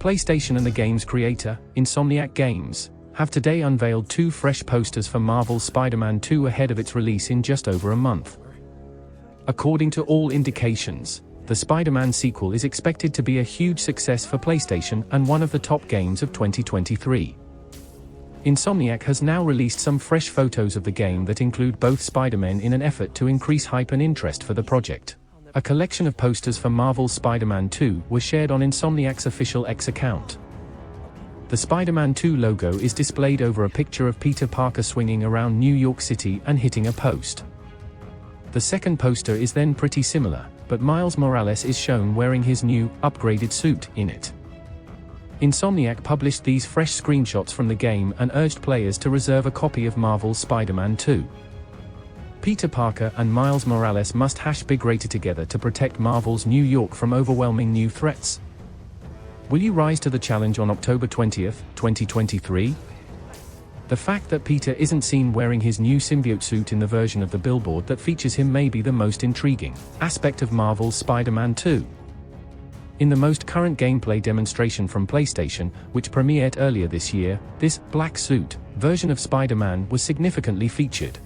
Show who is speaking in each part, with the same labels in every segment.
Speaker 1: PlayStation and the game's creator, Insomniac Games, have today unveiled two fresh posters for Marvel's Spider-Man 2 ahead of its release in just over a month. According to all indications, the Spider-Man sequel is expected to be a huge success for PlayStation and one of the top games of 2023. Insomniac has now released some fresh photos of the game that include both Spider-Men in an effort to increase hype and interest for the project. A collection of posters for Marvel's Spider-Man 2 were shared on Insomniac's official X account. The Spider-Man 2 logo is displayed over a picture of Peter Parker swinging around New York City and hitting a post. The second poster is then pretty similar, but Miles Morales is shown wearing his new, upgraded suit in it. Insomniac published these fresh screenshots from the game and urged players to reserve a copy of Marvel's Spider-Man 2. Peter Parker and Miles Morales must #Big Rater together to protect Marvel's New York from overwhelming new threats. Will you rise to the challenge on October 20th, 2023? The fact that Peter isn't seen wearing his new symbiote suit in the version of the billboard that features him may be the most intriguing aspect of Marvel's Spider-Man 2. In the most current gameplay demonstration from PlayStation, which premiered earlier this year, this black suit version of Spider-Man was significantly featured.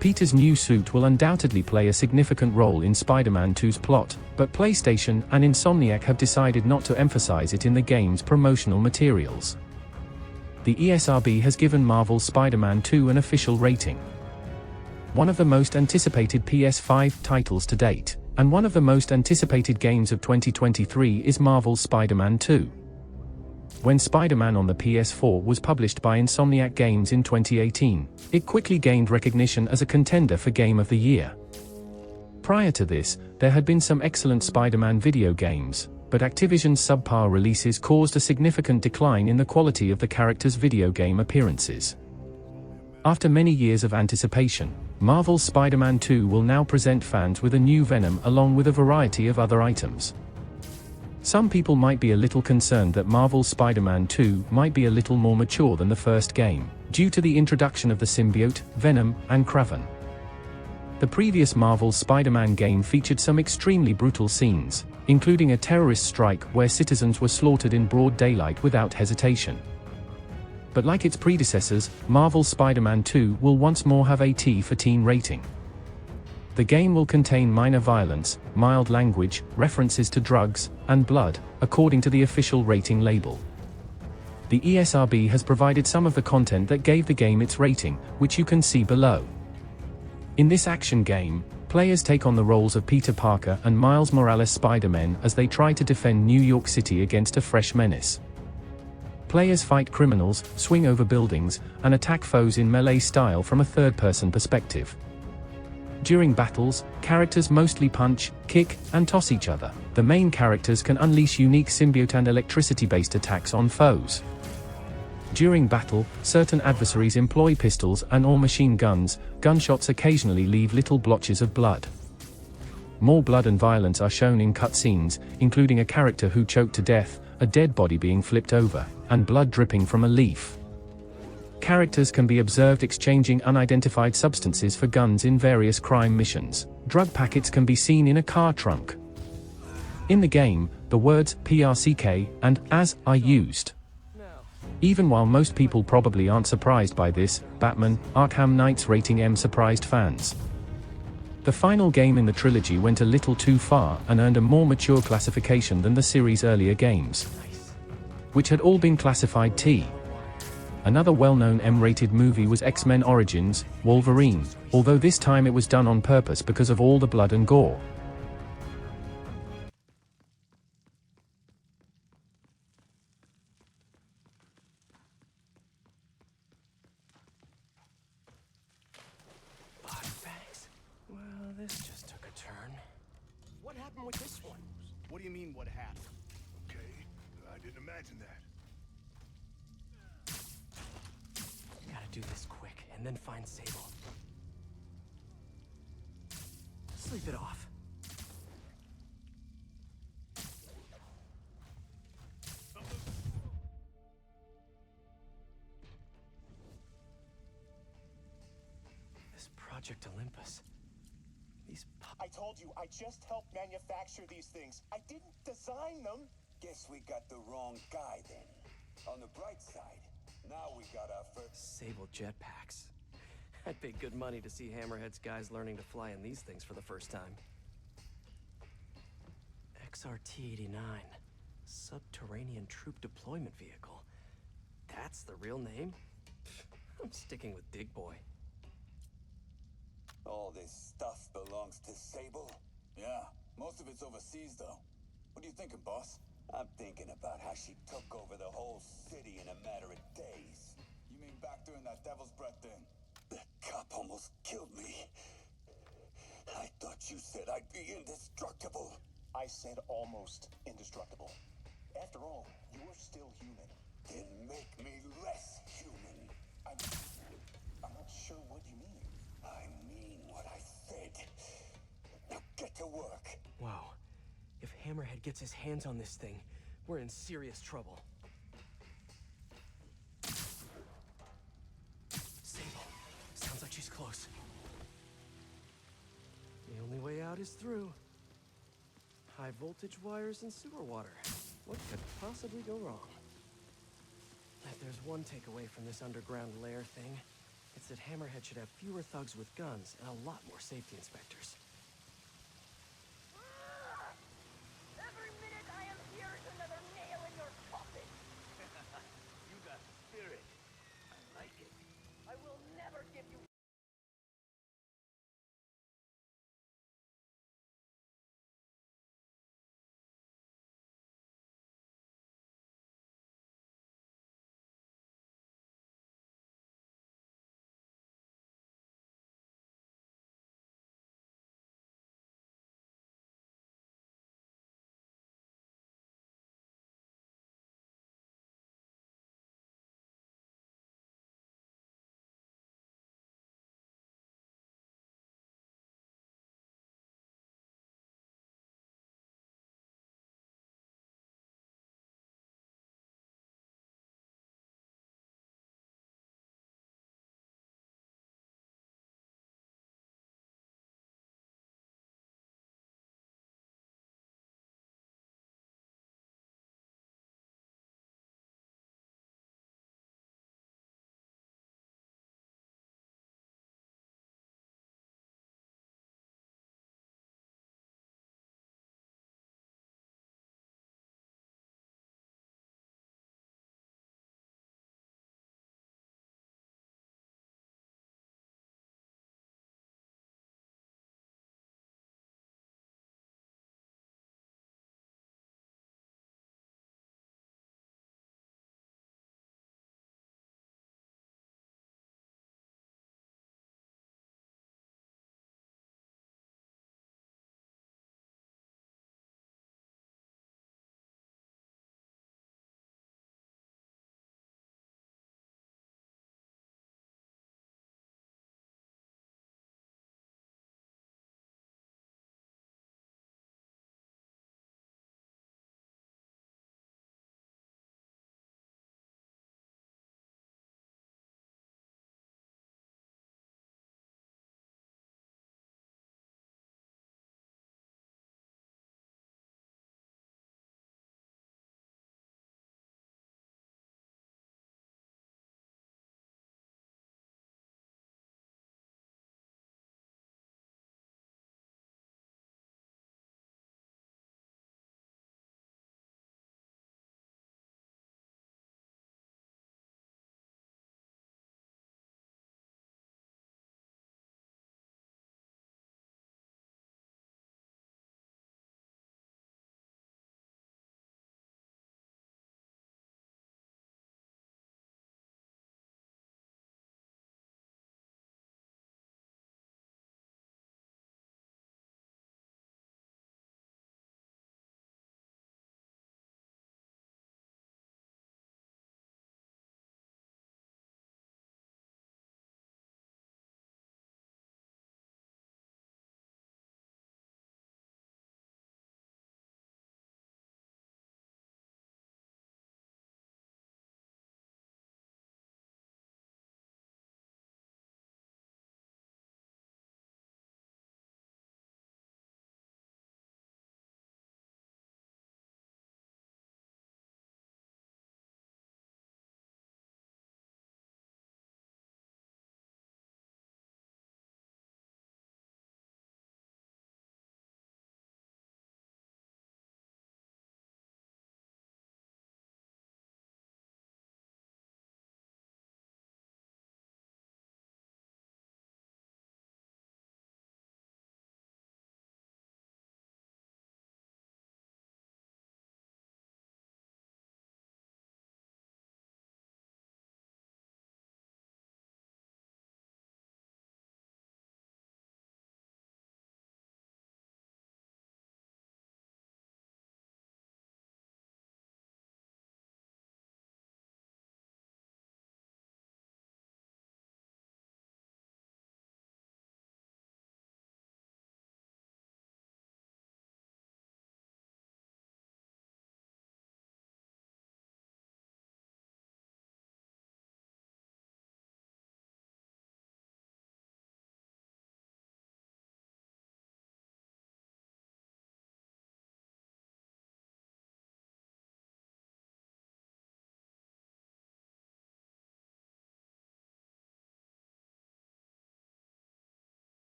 Speaker 1: Peter's new suit will undoubtedly play a significant role in Spider-Man 2's plot, but PlayStation and Insomniac have decided not to emphasize it in the game's promotional materials. The ESRB has given Marvel's Spider-Man 2 an official rating. One of the most anticipated PS5 titles to date, and one of the most anticipated games of 2023 is Marvel's Spider-Man 2. When Spider-Man on the PS4 was published by Insomniac Games in 2018, it quickly gained recognition as a contender for Game of the Year. Prior to this, there had been some excellent Spider-Man video games, but Activision's subpar releases caused a significant decline in the quality of the character's video game appearances. After many years of anticipation, Marvel's Spider-Man 2 will now present fans with a new Venom along with a variety of other items. Some people might be a little concerned that Marvel's Spider-Man 2 might be a little more mature than the first game, due to the introduction of the Symbiote, Venom, and Kraven. The previous Marvel's Spider-Man game featured some extremely brutal scenes, including a terrorist strike where citizens were slaughtered in broad daylight without hesitation. But like its predecessors, Marvel's Spider-Man 2 will once more have a T for teen rating. The game will contain minor violence, mild language, references to drugs, and blood, according to the official rating label. The ESRB has provided some of the content that gave the game its rating, which you can see below. In this action game, players take on the roles of Peter Parker and Miles Morales Spider-Men as they try to defend New York City against a fresh menace. Players fight criminals, swing over buildings, and attack foes in melee style from a third-person perspective. During battles, characters mostly punch, kick, and toss each other. The main characters can unleash unique symbiote and electricity-based attacks on foes. During battle, certain adversaries employ pistols and/or machine guns. Gunshots occasionally leave little blotches of blood. More blood and violence are shown in cutscenes, including a character who choked to death, a dead body being flipped over, and blood dripping from a leaf. Characters can be observed exchanging unidentified substances for guns in various crime missions. Drug packets can be seen in a car trunk. In the game, the words PRCK and AS are used. Even while most people probably aren't surprised by this, Batman: Arkham Knight's rating M surprised fans. The final game in the trilogy went a little too far and earned a more mature classification than the series' earlier games, which had all been classified T. Another well-known M-rated movie was X-Men Origins: Wolverine, although this time it was done on purpose because of all the blood and gore.
Speaker 2: This just took a turn. What happened with this one?
Speaker 3: What do you mean, what happened?
Speaker 4: Okay, I didn't imagine that.
Speaker 2: Gotta do this quick, and then find Sable. Sleep it off. This Project Olympus.
Speaker 3: I told you, I just helped manufacture these things. I didn't design them. Guess we got the wrong guy then. On the bright side, now we got our first...
Speaker 2: Sable jetpacks. I'd pay good money to see Hammerhead's guys learning to fly in these things for the first time. XRT-89. Subterranean Troop Deployment Vehicle. That's the real name? I'm sticking with Dig Boy.
Speaker 3: All this stuff belongs to Sable?
Speaker 5: Yeah, most of it's overseas, though. What are you thinking, boss?
Speaker 3: I'm thinking about how she took over the whole city in a matter of days.
Speaker 5: You mean back during that Devil's Breath thing?
Speaker 3: That cop almost killed me. I thought you said I'd be indestructible.
Speaker 6: I said almost indestructible. After all, you're still human.
Speaker 3: Then make me less human.
Speaker 6: I'm not sure what you mean.
Speaker 3: I mean what I said. Now get to work.
Speaker 2: Wow. If Hammerhead gets his hands on this thing, we're in serious trouble. Sable. Sounds like she's close. The only way out is through. High voltage wires and sewer water. What could possibly go wrong? If there's one takeaway from this underground lair thing, it's that Hammerhead should have fewer thugs with guns and a lot more safety inspectors.